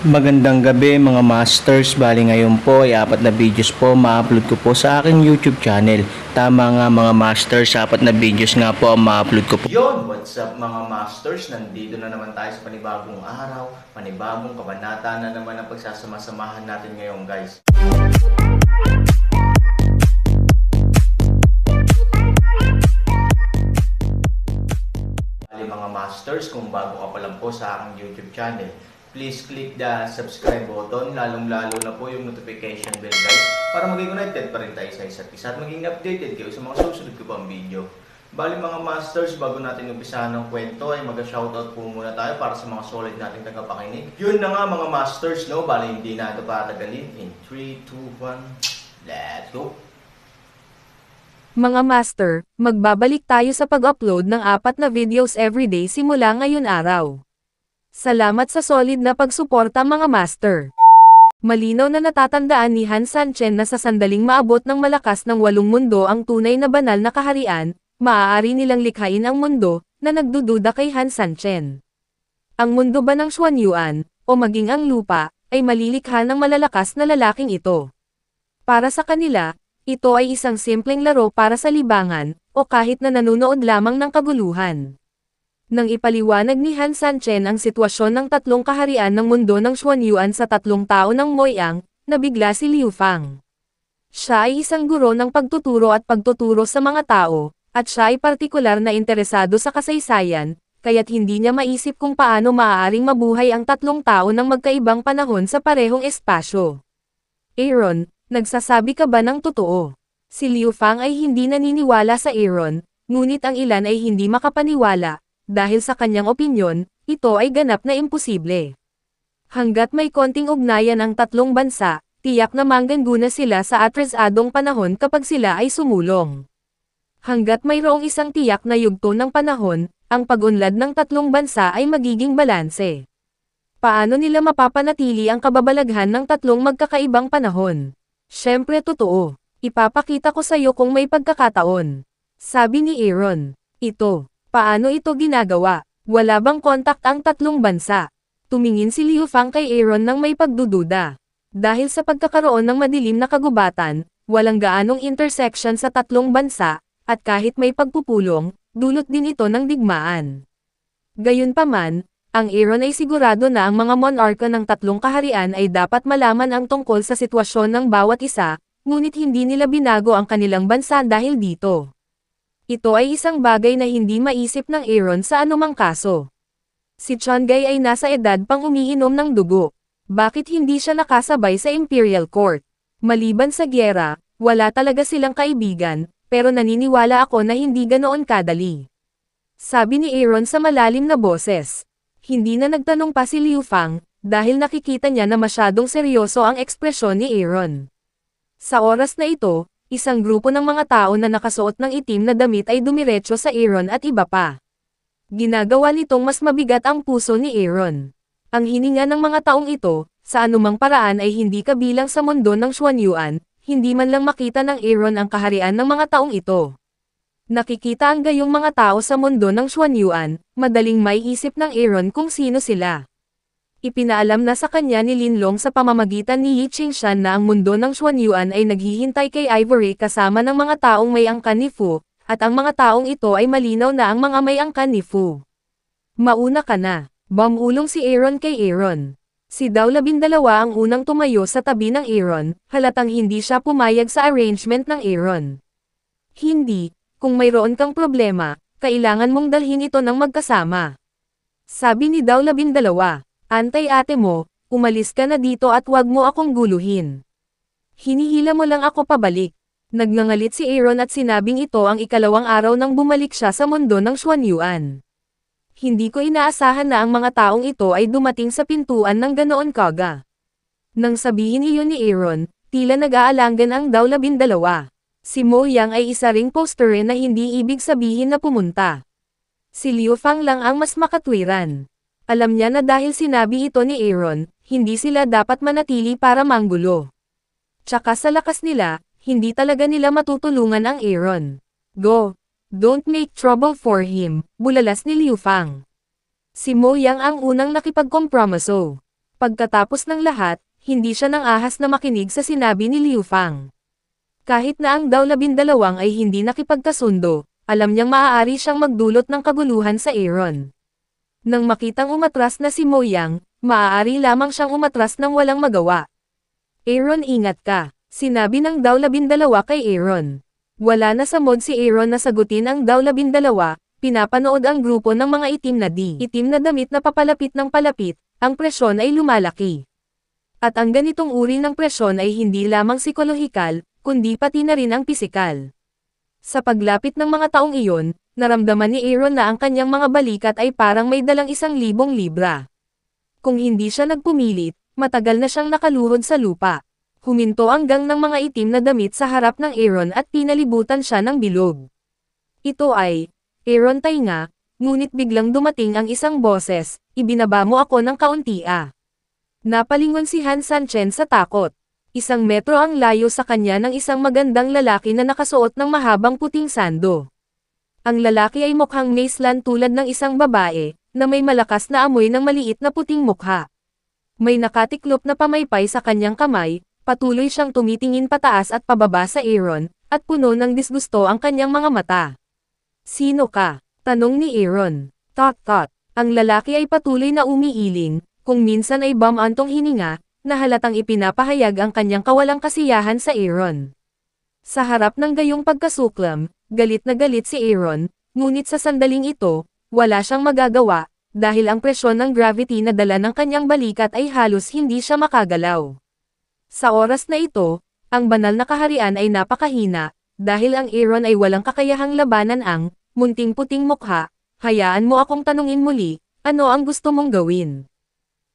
Magandang gabi mga masters, bali ngayon po ay 4 na videos po ma-upload ko po sa aking YouTube channel. Tama nga mga masters, 4 na videos nga po ang ma-upload ko po. Yon, what's up mga masters, nandito na naman tayo sa panibagong araw, panibagong kabanata na naman ang pagsasama-samahan natin ngayon guys. Bali mga masters, kung bago ka pa lang po sa aking YouTube channel, please click the subscribe button, lalong-lalo na po yung notification bell guys, para maging connected pa rin tayo sa isa't isa at maging updated kayo sa mga susunod ko pang video. Bali mga masters, bago natin umpisahan ng kwento ay mag-shoutout po muna tayo para sa mga solid nating tagapakinig. Yun na nga mga masters, no? Bali hindi na ito patagalin. In 3, 2, 1, let's go! Mga master, magbabalik tayo sa pag-upload ng 4 na videos everyday simula ngayon araw. Salamat sa solid na pagsuporta mga master. Malinaw na natatandaan ni Han Sanchen na sa sandaling maabot ng malakas ng 8 mundo ang tunay na banal na kaharian, maaari nilang likhain ang mundo na nagdududa kay Han Sanchen. Ang mundo ba ng Xuanyuan, o maging ang lupa, ay malilikha ng malalakas na lalaking ito. Para sa kanila, ito ay isang simpleng laro para sa libangan, o kahit na nanonood lamang ng kaguluhan. Nang ipaliwanag ni Han Sanchen ang sitwasyon ng 3 kaharian ng mundo ng Xuanyuan sa 3 tao ng Moyang, nabigla si Liu Fang. Siya ay isang guro ng pagtuturo at pagtuturo sa mga tao, at siya ay partikular na interesado sa kasaysayan, kaya't hindi niya maisip kung paano maaaring mabuhay ang 3 tao ng magkaibang panahon sa parehong espasyo. Aaron, nagsasabi ka ba ng totoo? Si Liu Fang ay hindi naniniwala sa Aaron, ngunit ang ilan ay hindi makapaniwala. Dahil sa kanyang opinyon, ito ay ganap na imposible. Hanggat may konting ugnayan ang 3 bansa, tiyak na manggaguna sila sa atrasadong panahon kapag sila ay sumulong. Hanggat mayroong isang tiyak na yugto ng panahon, ang pag-unlad ng 3 bansa ay magiging balanse. Paano nila mapapanatili ang kababalaghan ng 3 magkakaibang panahon? Siyempre totoo. Ipapakita ko sa iyo kung may pagkakataon. Sabi ni Aaron. Paano ito ginagawa? Wala bang kontak ang 3 bansa? Tumingin si Liu Fang kay Aaron nang may pagdududa. Dahil sa pagkakaroon ng madilim na kagubatan, walang gaanong intersection sa 3 bansa, at kahit may pagpupulong, dulot din ito ng digmaan. Gayunpaman, ang Aaron ay sigurado na ang mga monarka ng 3 kaharian ay dapat malaman ang tungkol sa sitwasyon ng bawat isa, ngunit hindi nila binago ang kanilang bansa dahil dito. Ito ay isang bagay na hindi maisip ng Aaron sa anumang kaso. Si Chang'e ay nasa edad pang umiinom ng dugo. Bakit hindi siya nakasabay sa Imperial Court? Maliban sa gyera, wala talaga silang kaibigan, pero naniniwala ako na hindi ganoon kadali. Sabi ni Aaron sa malalim na boses. Hindi na nagtanong pa si Liu Fang, dahil nakikita niya na masyadong seryoso ang ekspresyon ni Aaron. Sa oras na ito, isang grupo ng mga tao na nakasuot ng itim na damit ay dumiretso sa Aaron at iba pa. Ginagawa nitong mas mabigat ang puso ni Aaron. Ang hininga ng mga taong ito, sa anumang paraan ay hindi kabilang sa mundo ng Xuanyuan, hindi man lang makita ng Aaron ang kaharian ng mga taong ito. Nakikita ang gayong mga tao sa mundo ng Xuanyuan, madaling maiisip ng Aaron kung sino sila. Ipinaalam na sa kanya ni Linlong sa pamamagitan ni Yi Qingshan na ang mundo ng Xuanyuan ay naghihintay kay Ivory kasama ng mga taong may angkan ni Fu, at ang mga taong ito ay malinaw na ang mga may angkan ni Fu. Mauna ka na, bumulong si Aaron kay Aaron. Si Dao 12 ang unang tumayo sa tabi ng Aaron, halatang hindi siya pumayag sa arrangement ng Aaron. Hindi, kung mayroon kang problema, kailangan mong dalhin ito ng magkasama. Sabi ni Dao 12. Antay ate mo, umalis ka na dito at wag mo akong guluhin. Hinihila mo lang ako pabalik. Nagngangalit si Aaron at sinabing ito ang ikalawang araw nang bumalik siya sa mundo ng Xuanyuan. Hindi ko inaasahan na ang mga taong ito ay dumating sa pintuan ng ganoon kaga. Nang sabihin iyon ni Aaron, tila nag-aalangan ang Dao 12. Si Mo Yang ay isa ring poster na hindi ibig sabihin na pumunta. Si Liu Fang lang ang mas makatwiran. Alam niya na dahil sinabi ito ni Aaron, hindi sila dapat manatili para manggulo. Tsaka sa lakas nila, hindi talaga nila matutulungan ang Aaron. Go! Don't make trouble for him, bulalas ni Liu Fang. Si Mo Yang ang unang nakipagkompromiso. Pagkatapos ng lahat, hindi siya nang ahas na makinig sa sinabi ni Liu Fang. Kahit na ang daw 12 ay hindi nakipagkasundo, alam niyang maaari siyang magdulot ng kaguluhan sa Aaron. Nang makitang umatras na si Mo Yang, maaari lamang siyang umatras ng walang magawa. Aaron, ingat ka, sinabi ng daw 12 kay Aaron. Wala na sa mood si Aaron na sagutin ang daw 12, pinapanood ang grupo ng mga itim na damit na papalapit ng palapit, ang presyon ay lumalaki. At ang ganitong uri ng presyon ay hindi lamang psikolohikal, kundi pati na rin ang pisikal. Sa paglapit ng mga taong iyon, naramdaman ni Aaron na ang kanyang mga balikat ay parang may dalang 1,000 libra. Kung hindi siya nagpumilit, matagal na siyang nakaluhod sa lupa. Huminto ang gang ng mga itim na damit sa harap ng Aaron at pinalibutan siya ng bilog. Ito ay, Aaron tainga, ngunit biglang dumating ang isang boses, ibinaba mo ako ng kaunti ah. Napalingon si Han Sanchen sa takot. 1 metro ang layo sa kanya ng isang magandang lalaki na nakasuot ng mahabang puting sando. Ang lalaki ay mukhang maislan tulad ng isang babae, na may malakas na amoy ng maliit na puting mukha. May nakatiklop na pamaypay sa kanyang kamay, patuloy siyang tumitingin pataas at pababa sa Aaron, at puno ng disgusto ang kanyang mga mata. Sino ka? Tanong ni Aaron. Tot. Ang lalaki ay patuloy na umiiling, kung minsan ay bumantong hininga, na halatang ipinapahayag ang kanyang kawalang kasiyahan sa Aaron. Sa harap ng gayong pagkasuklam, galit na galit si Aaron, ngunit sa sandaling ito, wala siyang magagawa, dahil ang presyon ng gravity na dala ng kanyang balikat ay halos hindi siya makagalaw. Sa oras na ito, ang banal na kaharian ay napakahina, dahil ang Aaron ay walang kakayahang labanan ang munting puting mukha. Hayaan mo akong tanungin muli, ano ang gusto mong gawin?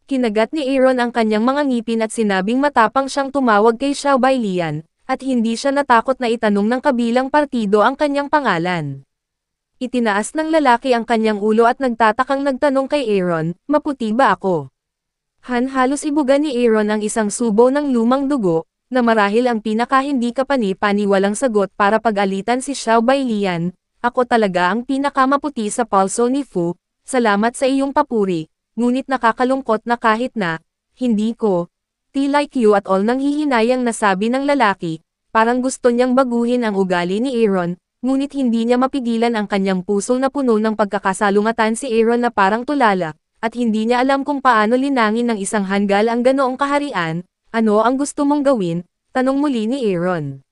Kinagat ni Aaron ang kanyang mga ngipin at sinabing matapang siyang tumawag kay Xiao Bailian, at hindi siya natakot na itanong ng kabilang partido ang kanyang pangalan. Itinaas ng lalaki ang kanyang ulo at nagtatakang nagtanong kay Aaron, maputi ba ako? Han, halos ibuga ni Aaron ang isang subo ng lumang dugo, na marahil ang pinaka-hindi kapani-paniwalang sagot para pag-alitan si Xiao Bailian. Ako talaga ang pinakamaputi sa palso ni Fu, salamat sa iyong papuri. Ngunit nakakalungkot na kahit na, hindi ko, like you at all nang hihinayang nasabi ng lalaki, parang gusto niyang baguhin ang ugali ni Aaron, ngunit hindi niya mapigilan ang kanyang puso na puno ng pagkakasalungatan si Aaron na parang tulala, at hindi niya alam kung paano linangin ng isang hanggal ang ganoong kaharian. Ano ang gusto mong gawin? Tanong muli ni Aaron.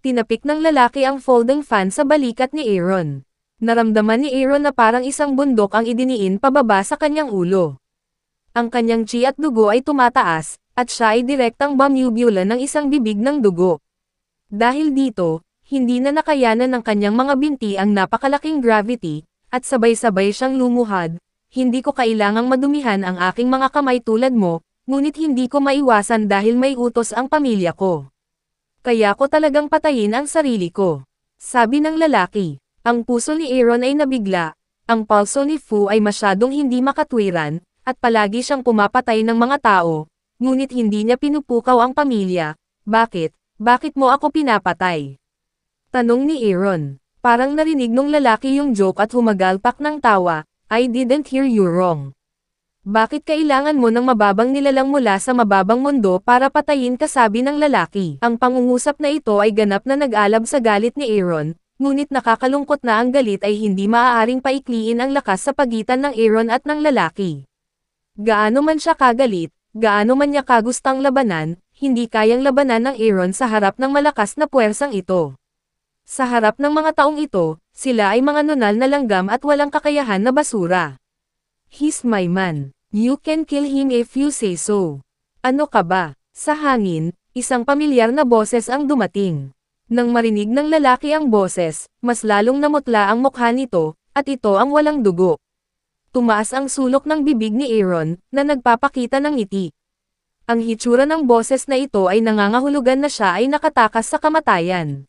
Tinapik ng lalaki ang folding fan sa balikat ni Aaron. Naramdaman ni Aaron na parang isang bundok ang idiniin pababa sa kanyang ulo. Ang kanyang chi at dugo ay tumataas, at siya ay direktang bumubula ng isang bibig ng dugo. Dahil dito, hindi na nakayanan ng kanyang mga binti ang napakalaking gravity, at sabay-sabay siyang lumuhad. Hindi ko kailangang madumihan ang aking mga kamay tulad mo, ngunit hindi ko maiwasan dahil may utos ang pamilya ko. Kaya ko talagang patayin ang sarili ko. Sabi ng lalaki. Ang puso ni Aaron ay nabigla, ang pulso ni Fu ay masyadong hindi makatwiran, at palagi siyang pumapatay ng mga tao, ngunit hindi niya pinupukaw ang pamilya. Bakit? Bakit mo ako pinapatay? Tanong ni Aaron. Parang narinig nung lalaki yung joke at humagalpak ng tawa. I didn't hear you wrong. Bakit kailangan mo ng mababang nilalang mula sa mababang mundo para patayin ka, sabi ng lalaki? Ang pangungusap na ito ay ganap na nag-alab sa galit ni Aaron. Ngunit nakakalungkot na ang galit ay hindi maaaring paikliin ang lakas sa pagitan ng Aaron at ng lalaki. Gaano man siya kagalit, gaano man niya kagustang labanan, hindi kayang labanan ng Aaron sa harap ng malakas na puwersang ito. Sa harap ng mga taong ito, sila ay mga nunal na langgam at walang kakayahan na basura. He's my man. You can kill him if you say so. Ano ka ba? Sa hangin, isang pamilyar na boses ang dumating. Nang marinig ng lalaki ang boses, mas lalong namutla ang mukha nito, at ito ang walang dugo. Tumaas ang sulok ng bibig ni Aaron, na nagpapakita ng ngiti. Ang hitsura ng boses na ito ay nangangahulugan na siya ay nakatakas sa kamatayan.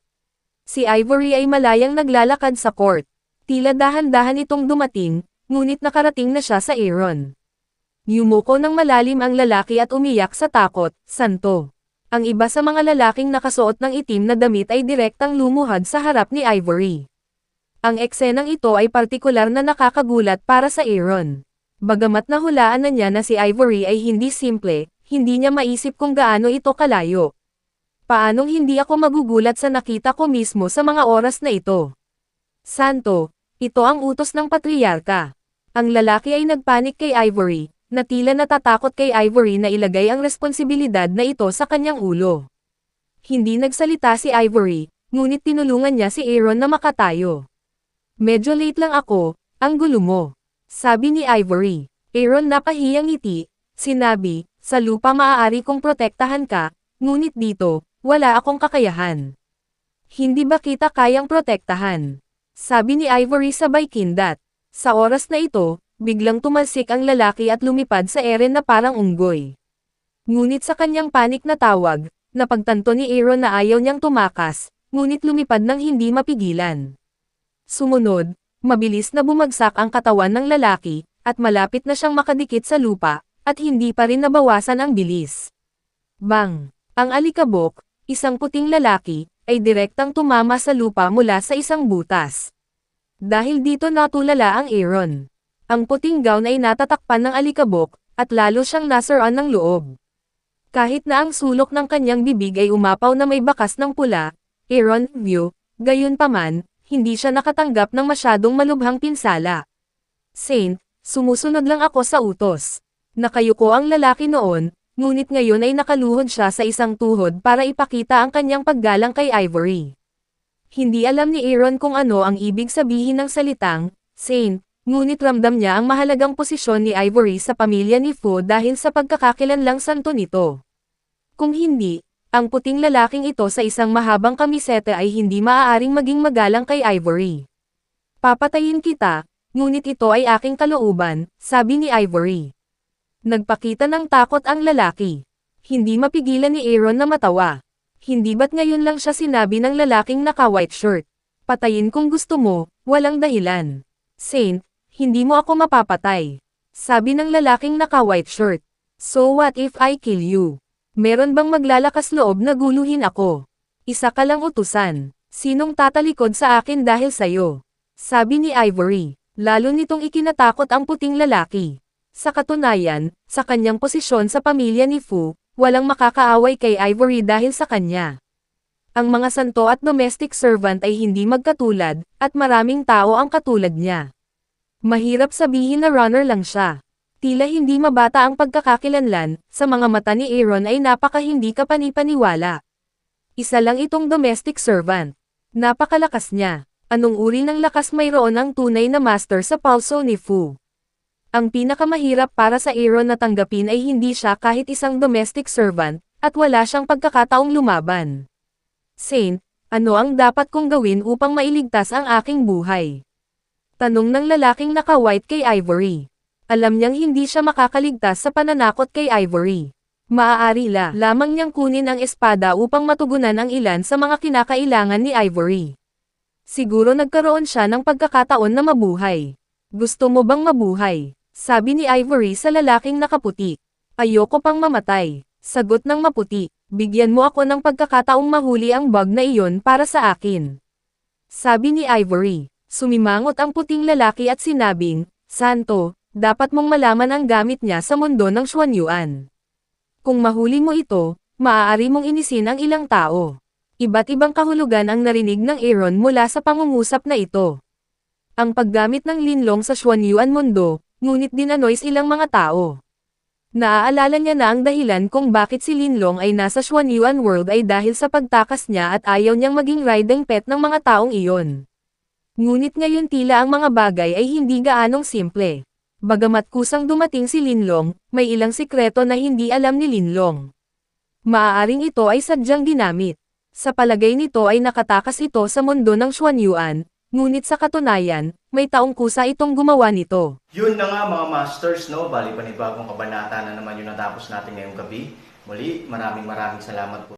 Si Ivory ay malayang naglalakad sa court. Tila dahan-dahan itong dumating, ngunit nakarating na siya sa Aaron. Yumuko ng malalim ang lalaki at umiyak sa takot, santo. Ang iba sa mga lalaking nakasuot ng itim na damit ay direktang lumuhad sa harap ni Ivory. Ang eksenang ito ay partikular na nakakagulat para sa Aaron. Bagamat nahulaan na niya na si Ivory ay hindi simple, hindi niya maisip kung gaano ito kalayo. Paanong hindi ako magugulat sa nakita ko mismo sa mga oras na ito? Santo, ito ang utos ng patriarka. Ang lalaki ay nagpanik kay Ivory, na tila natatakot kay Ivory na ilagay ang responsibilidad na ito sa kanyang ulo. Hindi nagsalita si Ivory, ngunit tinulungan niya si Aaron na makatayo. Medyo late lang ako, ang gulo mo. Sabi ni Ivory. Aaron napahiyang ngiti, sinabi, sa lupa maaari kong protektahan ka, ngunit dito, wala akong kakayahan. Hindi ba kita kayang protektahan? Sabi ni Ivory sabay kindat. Sa oras na ito, biglang tumalsik ang lalaki at lumipad sa ere na parang unggoy. Ngunit sa kanyang panik na tawag, napagtanto ni Aaron na ayaw niyang tumakas, ngunit lumipad ng hindi mapigilan. Sumunod, mabilis na bumagsak ang katawan ng lalaki, at malapit na siyang makadikit sa lupa, at hindi pa rin nabawasan ang bilis. Bang! Ang alikabok, isang puting lalaki, ay direktang tumama sa lupa mula sa isang butas. Dahil dito natulala ang Aaron. Ang puting gown ay natatakpan ng alikabok, at lalo siyang nasiraan ng loob. Kahit na ang sulok ng kanyang bibig ay umapaw na may bakas ng pula, Aaron view, gayunpaman, hindi siya nakatanggap ng masyadong malubhang pinsala. Saint, sumusunod lang ako sa utos. Nakayuko ang lalaki noon, ngunit ngayon ay nakaluhod siya sa isang tuhod para ipakita ang kanyang paggalang kay Ivory. Hindi alam ni Aaron kung ano ang ibig sabihin ng salitang, Saint, ngunit ramdam niya ang mahalagang posisyon ni Ivory sa pamilya ni Fu dahil sa pagkakakilanlang santo nito. Kung hindi, ang puting lalaking ito sa isang mahabang kamiseta ay hindi maaaring maging magalang kay Ivory. Papatayin kita, ngunit ito ay aking kalooban, sabi ni Ivory. Nagpakita ng takot ang lalaki. Hindi mapigilan ni Aaron na matawa. Hindi ba't ngayon lang siya sinabi ng lalaking naka-white shirt? Patayin kung gusto mo, walang dahilan. Saint, hindi mo ako mapapatay. Sabi ng lalaking naka-white shirt. So what if I kill you? Meron bang maglalakas loob na guluhin ako? Isa ka lang utusan. Sinong tatalikod sa akin dahil sayo? Sabi ni Ivory. Lalo nitong ikinatakot ang puting lalaki. Sa katunayan, sa kanyang posisyon sa pamilya ni Fu, walang makakaaway kay Ivory dahil sa kanya. Ang mga santo at domestic servant ay hindi magkatulad, at maraming tao ang katulad niya. Mahirap sabihin na runner lang siya. Tila hindi mabata ang pagkakakilanlan, sa mga mata ni Aaron ay napaka hindi kapani-paniwala. Isa lang itong domestic servant. Napakalakas niya. Anong uri ng lakas mayroon ang tunay na master sa pulso ni Fu? Ang pinakamahirap para sa Aaron na tanggapin ay hindi siya kahit isang domestic servant, at wala siyang pagkakataong lumaban. Saint, ano ang dapat kong gawin upang mailigtas ang aking buhay? Tanong ng lalaking naka-white kay Ivory. Alam niyang hindi siya makakaligtas sa pananakot kay Ivory. Maaari lamang niyang kunin ang espada upang matugunan ang ilan sa mga kinakailangan ni Ivory. Siguro nagkaroon siya ng pagkakataon na mabuhay. Gusto mo bang mabuhay? Sabi ni Ivory sa lalaking nakaputi. Ayoko pang mamatay. Sagot ng maputi. Bigyan mo ako ng pagkakataong mahuli ang bug na iyon para sa akin. Sabi ni Ivory. Sumimangot ang puting lalaki at sinabing, Santo, dapat mong malaman ang gamit niya sa mundo ng Xuanyuan. Kung mahuli mo ito, maaari mong inisin ang ilang tao. Iba't ibang kahulugan ang narinig ng Aaron mula sa pangungusap na ito. Ang paggamit ng linlong sa Xuanyuan mundo, ngunit dinanoy ilang mga tao. Naaalala niya na ang dahilan kung bakit si Linlong ay nasa Xuanyuan world ay dahil sa pagtakas niya at ayaw niyang maging riding pet ng mga taong iyon. Ngunit ngayon tila ang mga bagay ay hindi gaanong simple. Bagamat kusang dumating si Linlong, may ilang sikreto na hindi alam ni Linlong. Maaaring ito ay sadyang ginamit. Sa palagay nito ay nakatakas ito sa mundo ng Xuanyuan, ngunit sa katunayan, may taong kusa itong gumawa nito. Yun na nga mga masters, no? Bali panibagong kabanata na naman yung natapos natin ngayong gabi. Muli, maraming salamat po.